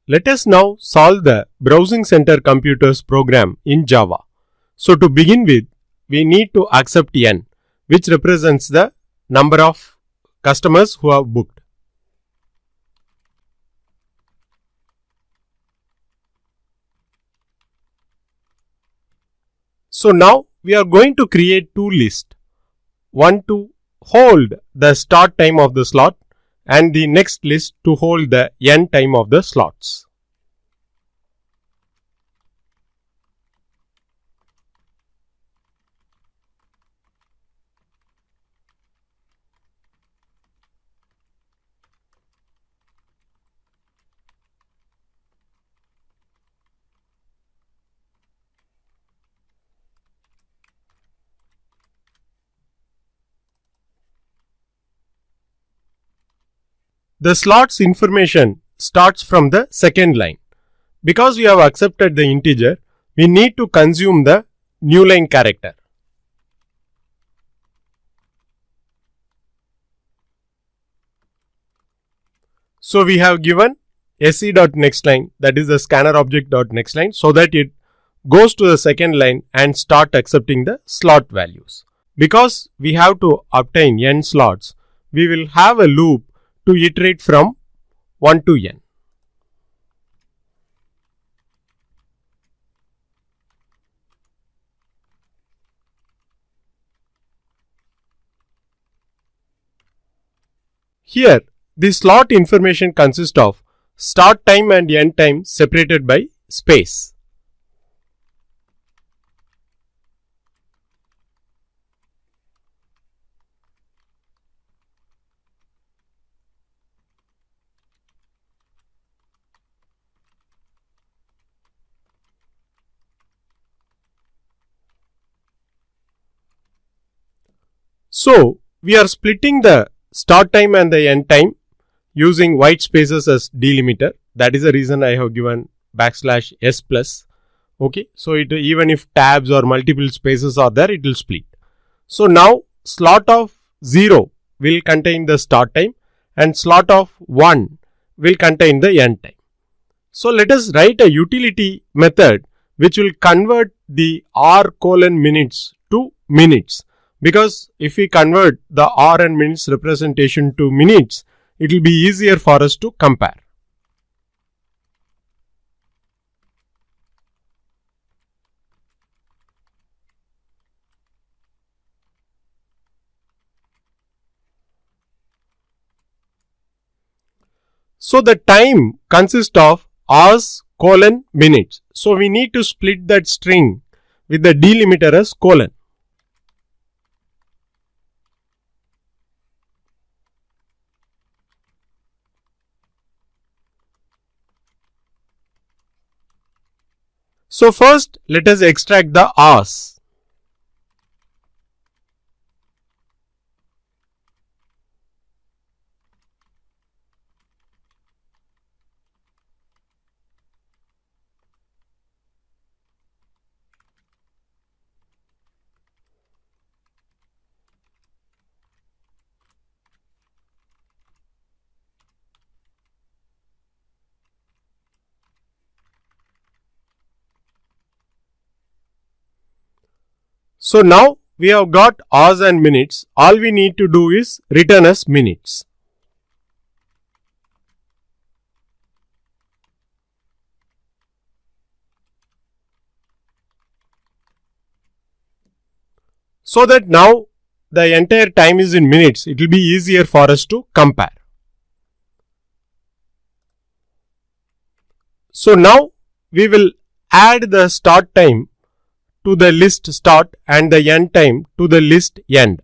Let us now solve the Browsing Center Computers program in Java. So to begin with, we need to accept n, which represents the number of customers who have booked. So now we are going to create two lists, one to hold the start time of the slot and the next list to hold the end time of the slots. The slots information starts from the second line. Because we have accepted the integer, we need to consume the new line character. So we have given sc.nextLine, that is the scanner object.nextLine, so that it goes to the second line and start accepting the slot values. Because we have to obtain n slots, we will have a loop to iterate from 1 to n. Here, the slot information consists of start time and end time separated by space. So, we are splitting the start time and the end time using white spaces as delimiter. That is the reason I have given \s plus. Okay, so even if tabs or multiple spaces are there, it will split. So now slot of 0 will contain the start time and slot of 1 will contain the end time. So let us write a utility method which will convert the r:minutes to minutes. Because if we convert the hour and minutes representation to minutes, it will be easier for us to compare. So the time consists of hours:minutes. So we need to split that string with the delimiter as colon. So first let us extract the hours. So now we have got hours and minutes. All we need to do is return as minutes. So that now the entire time is in minutes, it will be easier for us to compare. So now we will add the start time to the list start and the end time to the list end.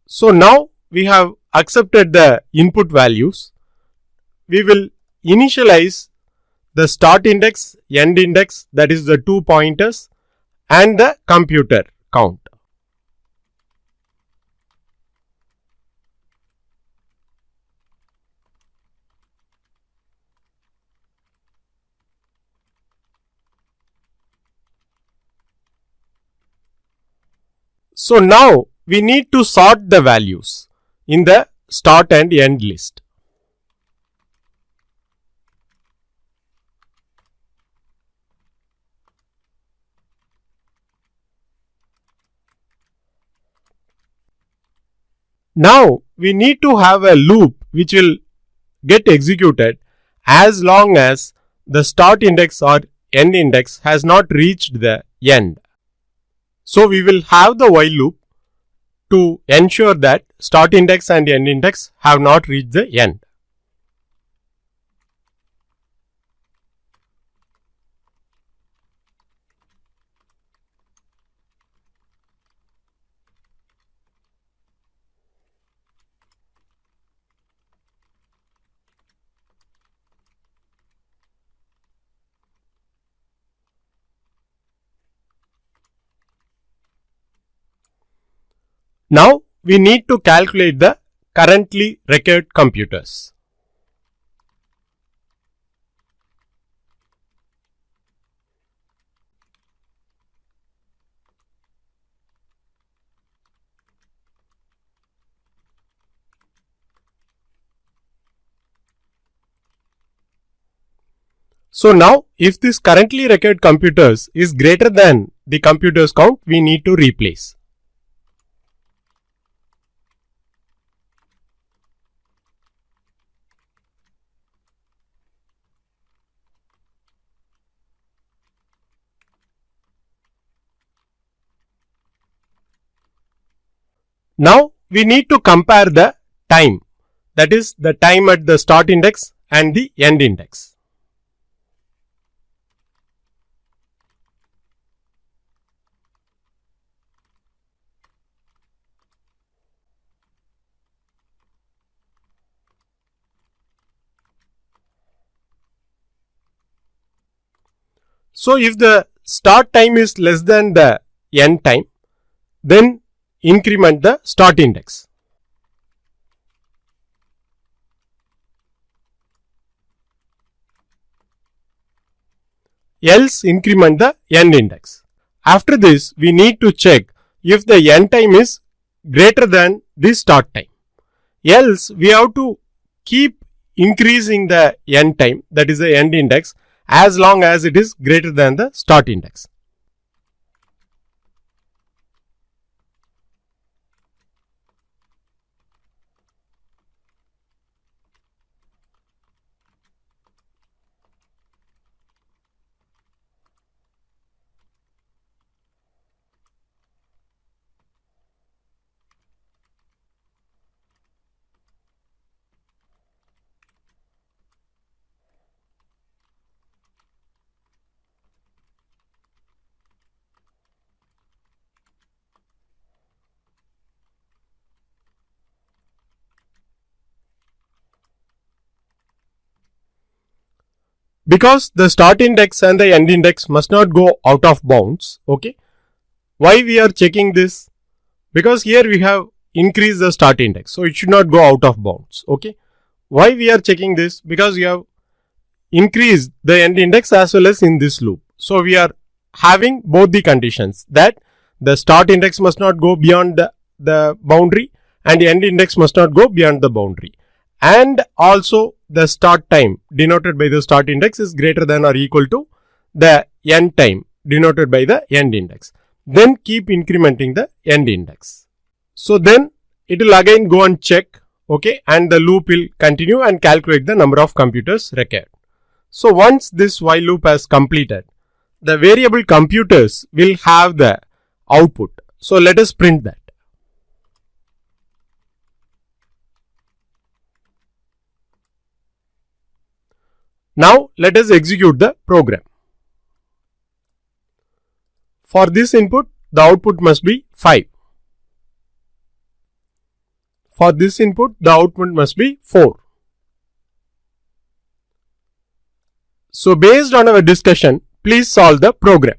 So now we have accepted the input values. We will initialize the start index, end index, that is the 2 pointers, and the computer count. So now we need to sort the values in the start and end list. Now we need to have a loop which will get executed as long as the start index or end index has not reached the end. So we will have the while loop to ensure that start index and end index have not reached the end. Now we need to calculate the currently required computers. So now if this currently required computers is greater than the computers count, we need to replace. Now we need to compare the time, that is the time at the start index and the end index. So if the start time is less than the end time, then increment the start index. Else increment the end index. After this, we need to check if the end time is greater than the start time. Else we have to keep increasing the end time, that is the end index, as long as it is greater than the start index. Because the start index and the end index must not go out of bounds. Okay, why we are checking this? Because here we have increased the start index, so it should not go out of bounds. Okay, why we are checking this? Because we have increased the end index as well as in this loop. So we are having both the conditions, that the start index must not go beyond the boundary and the end index must not go beyond the boundary. And also the start time denoted by the start index is greater than or equal to the end time denoted by the end index. Then keep incrementing the end index. So then it will again go and check, okay, and the loop will continue and calculate the number of computers required. So once this while loop has completed, the variable computers will have the output. So let us print that. Now let us execute the program. For this input, the output must be 5. For this input, the output must be 4. So based on our discussion, please solve the program.